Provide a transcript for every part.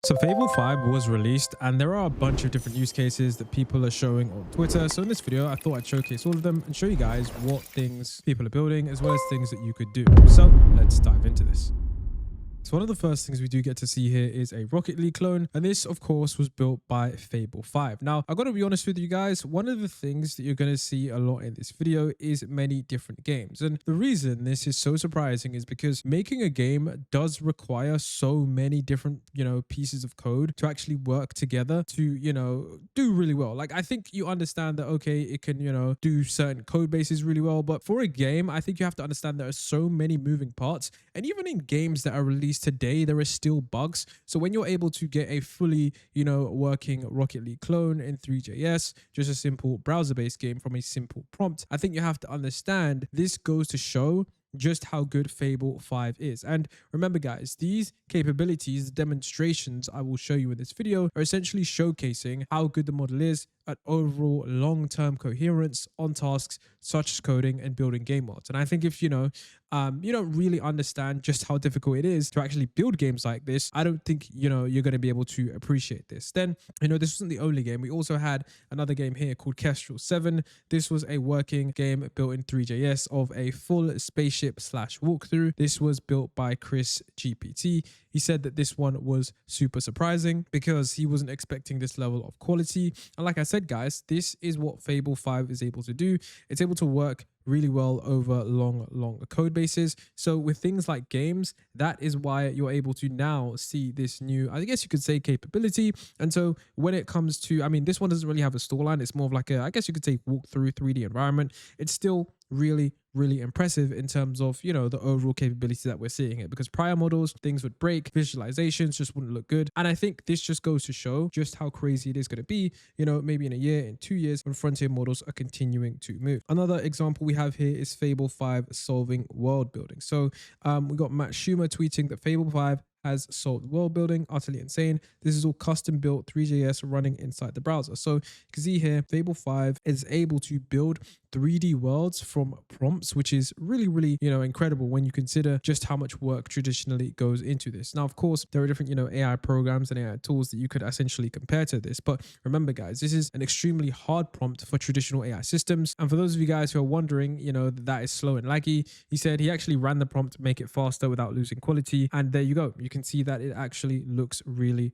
So Fable 5 was released and there are a bunch of different use cases that people are showing on Twitter. So in this video, I thought I'd showcase all of them and show you guys what things people are building as well as things that you could do. So let's dive into this. So one of the first things we do get to see here is a Rocket League clone. And this, of course, was built by Fable 5. Now, I've got to be honest with you guys. One of the things that you're going to see a lot in this video is many different games. And the reason this is so surprising is because making a game does require so many different, pieces of code to actually work together to, do really well. Like, I think you understand that, okay, it can, do certain code bases really well. But for a game, I think you have to understand there are so many moving parts. And even in games that are released today, there are still bugs. So when you're able to get a fully, working Rocket League clone in ThreeJS, just a simple browser-based game from a simple prompt, I think you have to understand this goes to show just how good Fable 5 is. And remember guys, these capabilities, the demonstrations I will show you in this video are essentially showcasing how good the model is at overall long-term coherence on tasks such as coding and building game mods. And I think if you don't really understand just how difficult it is to actually build games like this, I don't think you're going to be able to appreciate this. Then this wasn't the only game. We also had another game here called Kestrel 7. This was a working game built in ThreeJS of a full spaceship slash walkthrough. This was built by Chris GPT. He said that this one was super surprising because he wasn't expecting this level of quality. And like I said, guys, this is what Fable 5 is able to do. It's able to work really well over long code bases. So with things like games, that is why you're able to now see this new, I guess you could say, capability. And so when it comes to, this one doesn't really have a storyline. It's more of like a, I guess you could say, walk through 3D environment. It's still really impressive in terms of the overall capability that we're seeing it, because prior models, things would break, visualizations just wouldn't look good. And I think this just goes to show just how crazy it is going to be maybe in a year, in 2 years, when frontier models are continuing to move. Another example we have here is Fable 5 solving world building. So we got Matt Schumer tweeting that Fable 5 has solved world building, utterly insane. This is all custom built ThreeJS running inside the browser. So you can see here, Fable 5 is able to build 3D worlds from prompts, which is really incredible when you consider just how much work traditionally goes into this. Now, of course, there are different AI programs and AI tools that you could essentially compare to this. But remember, guys, this is an extremely hard prompt for traditional AI systems. And for those of you guys who are wondering, that is slow and laggy, he said he actually ran the prompt to make it faster without losing quality. And there you go. You can see that it actually looks really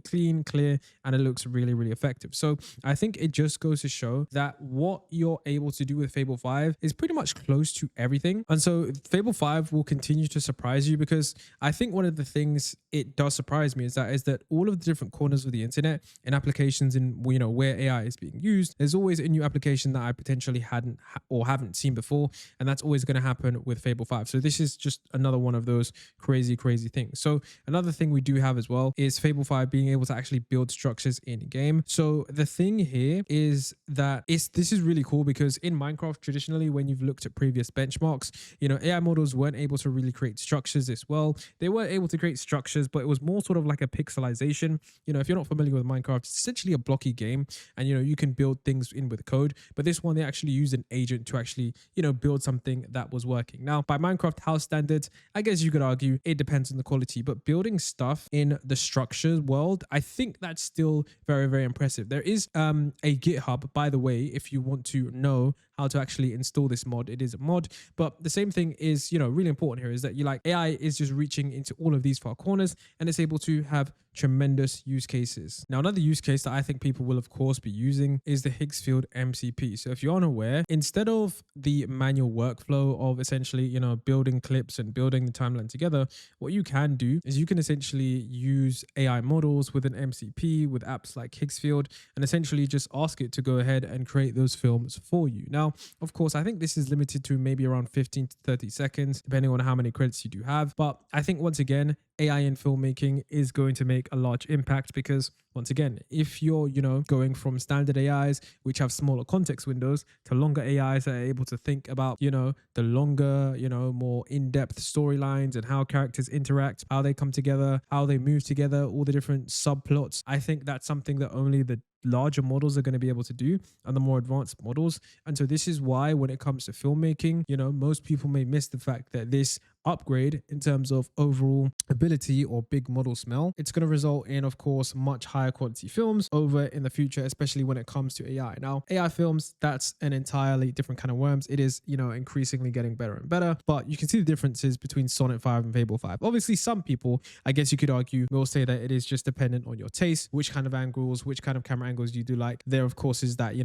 clean, clear, and it looks really effective. So I think it just goes to show that what you're able to do with Fable 5 is pretty much close to everything. And so Fable 5 will continue to surprise you, because I think one of the things it does surprise me is that all of the different corners of the internet and applications in where AI is being used, there's always a new application that I potentially haven't seen before, and that's always going to happen with Fable 5. So this is just another one of those crazy things. So another thing we do have as well is Fable 5 being able to actually build structures in game. So the thing here is that this is really cool, because in Minecraft, traditionally, when you've looked at previous benchmarks, AI models weren't able to really create structures as well. They were able to create structures, but it was more sort of like a pixelization. If you're not familiar with Minecraft, it's essentially a blocky game, and you can build things in with code. But this one, they actually used an agent to actually build something that was working. Now, by Minecraft house standards, I guess you could argue it depends on the quality, but building stuff in the structure world, I think that's still very impressive. There is a GitHub, by the way, if you want to know how to actually install this mod. It is a mod, but the same thing is really important here, is that AI is just reaching into all of these far corners, and it's able to have tremendous use cases. Now, another use case that I think people will of course be using is the Higgsfield MCP. So if you're unaware, instead of the manual workflow of essentially building clips and building the timeline together, what you can do is you can essentially use AI models with an MCP with apps like Higgsfield, and essentially just ask it to go ahead and create those films for you. Now, of course, I think this is limited to maybe around 15 to 30 seconds, depending on how many credits you do have. But I think once again, AI in filmmaking is going to make a large impact, because once again, if you're, going from standard AIs, which have smaller context windows, to longer AIs that are able to think about, the longer, more in-depth storylines and how characters interact, how they come together, how they move together, all the different subplots, I think that's something that only the larger models are going to be able to do, and the more advanced models. And so this is why when it comes to filmmaking, most people may miss the fact that this upgrade in terms of overall ability or big model smell. It's going to result in, of course, much higher quality films over in the future, especially when it comes to AI. Now, AI films, that's an entirely different kind of worms. It is, increasingly getting better and better, but you can see the differences between Sonnet 5 and Fable 5. Obviously, some people, I guess you could argue, will say that it is just dependent on your taste, which kind of angles, which kind of camera angles you do like. There, of course, is that,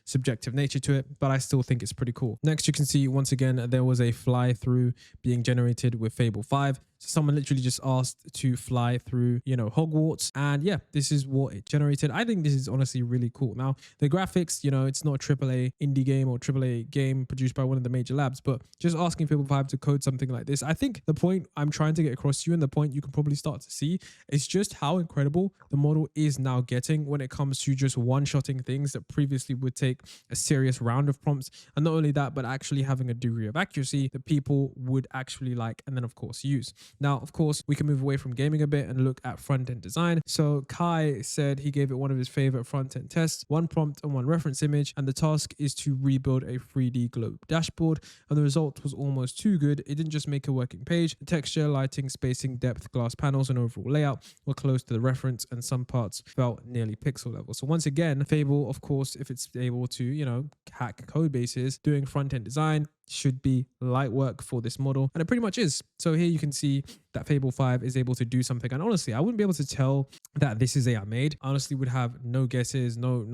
subjective nature to it, but I still think it's pretty cool. Next, you can see once again, there was a fly through being generated with Fable 5. So someone literally just asked to fly through, Hogwarts. And yeah, this is what it generated. I think this is honestly really cool. Now, the graphics, it's not a AAA indie game or AAA game produced by one of the major labs, but just asking Fable 5 to code something like this, I think the point I'm trying to get across to you and the point you can probably start to see is just how incredible the model is now getting when it comes to just one-shotting things that previously would take a serious round of prompts. And not only that, but actually having a degree of accuracy that people would actually like and then, of course, use. Now, of course, we can move away from gaming a bit and look at front-end design. So Kai said he gave it one of his favorite front-end tests, one prompt and one reference image, and the task is to rebuild a 3D globe dashboard. And the result was almost too good. It didn't just make a working page. The texture, lighting, spacing, depth, glass panels, and overall layout were close to the reference, and some parts felt nearly pixel level. So once again, Fable, of course, if it's able to, hack code bases, doing front-end design should be light work for this model, and it pretty much is. So here you can see that Fable 5 is able to do something, and honestly, I wouldn't be able to tell that this is AI made. I honestly would have no guesses, no,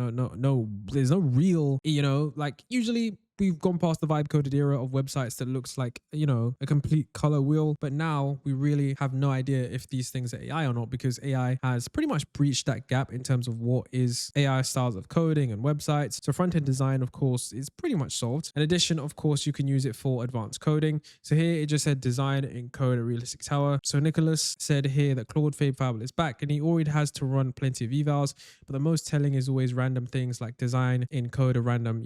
there's no real, like usually we've gone past the vibe coded era of websites that looks like, a complete color wheel. But now we really have no idea if these things are AI or not, because AI has pretty much breached that gap in terms of what is AI styles of coding and websites. So front-end design, of course, is pretty much solved. In addition, of course, you can use it for advanced coding. So here it just said design and code a realistic tower. So Nicholas said here that Claude Fable is back and he already has to run plenty of evals, but the most telling is always random things like design in code a random,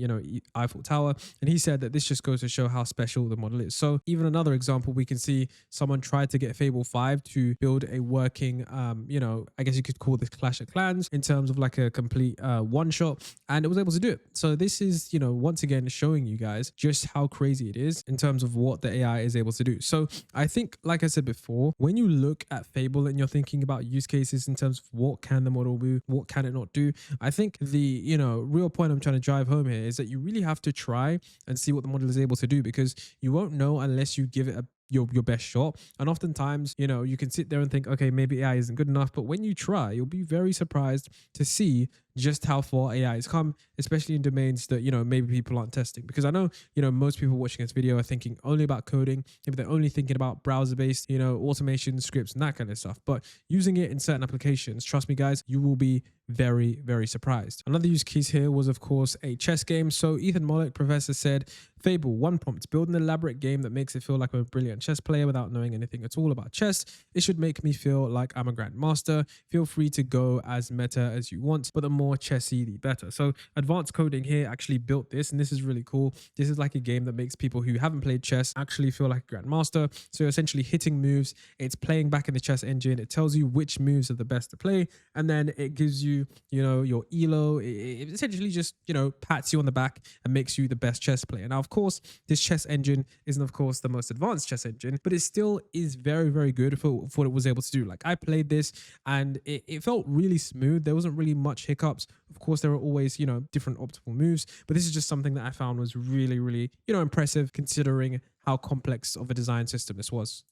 Eiffel Tower. And he said that this just goes to show how special the model is. So even another example, we can see someone tried to get Fable 5 to build a working, I guess you could call this Clash of Clans in terms of like a complete one shot, and it was able to do it. So this is, once again, showing you guys just how crazy it is in terms of what the AI is able to do. So I think, like I said before, when you look at Fable and you're thinking about use cases in terms of what can the model do, what can it not do, I think the, real point I'm trying to drive home here is that you really have to try and see what the model is able to do, because you won't know unless you give it your best shot. And oftentimes, you can sit there and think, okay, maybe AI isn't good enough, but when you try, you'll be very surprised to see just how far AI has come, especially in domains that, maybe people aren't testing. Because I know, most people watching this video are thinking only about coding. Maybe they're only thinking about browser-based, automation scripts and that kind of stuff. But using it in certain applications, trust me, guys, you will be very, very surprised. Another use case here was, of course, a chess game. So Ethan Mollick, professor, said, Fable, one prompt, build an elaborate game that makes it feel like I'm a brilliant chess player without knowing anything at all about chess. It should make me feel like I'm a grandmaster. Feel free to go as meta as you want, but the more chessy, the better. So advanced coding here actually built this, and this is really cool. This is like a game that makes people who haven't played chess actually feel like a grandmaster. So you're essentially hitting moves. It's playing back in the chess engine. It tells you which moves are the best to play, and then it gives you, your elo. It essentially just, pats you on the back and makes you the best chess player. Now, of course, this chess engine isn't, of course, the most advanced chess engine, but it still is very, very good for what it was able to do. Like, I played this and it felt really smooth. There wasn't really much hiccups. Of course, there are always, different optimal moves, but this is just something that I found was really, really, impressive considering how complex of a design system this was.